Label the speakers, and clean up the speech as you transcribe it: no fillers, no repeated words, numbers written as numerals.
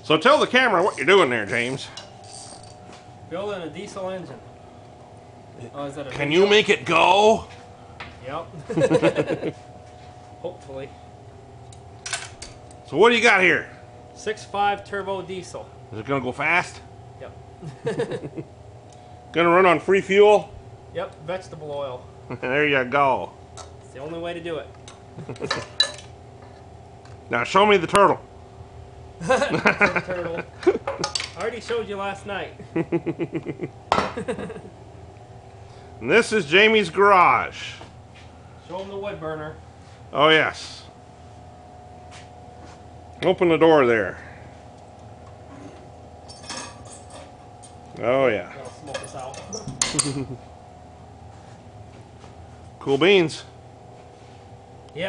Speaker 1: So tell the camera what you're doing there, James.
Speaker 2: Building a diesel engine. Oh, is that a
Speaker 1: Can you make it go?
Speaker 2: Yep. Hopefully.
Speaker 1: So what do you got here?
Speaker 2: 6.5 turbo diesel.
Speaker 1: Is it gonna go fast?
Speaker 2: Yep.
Speaker 1: Gonna run on free fuel?
Speaker 2: Yep, vegetable oil.
Speaker 1: There you go.
Speaker 2: It's the only way to do it.
Speaker 1: Now show me the turtle.
Speaker 2: Turtle. I already showed you last night.
Speaker 1: And this is Jamie's garage.
Speaker 2: Show him the wood burner.
Speaker 1: Oh yes. Open the door there. Oh yeah.
Speaker 2: That'll smoke us out.
Speaker 1: Cool beans.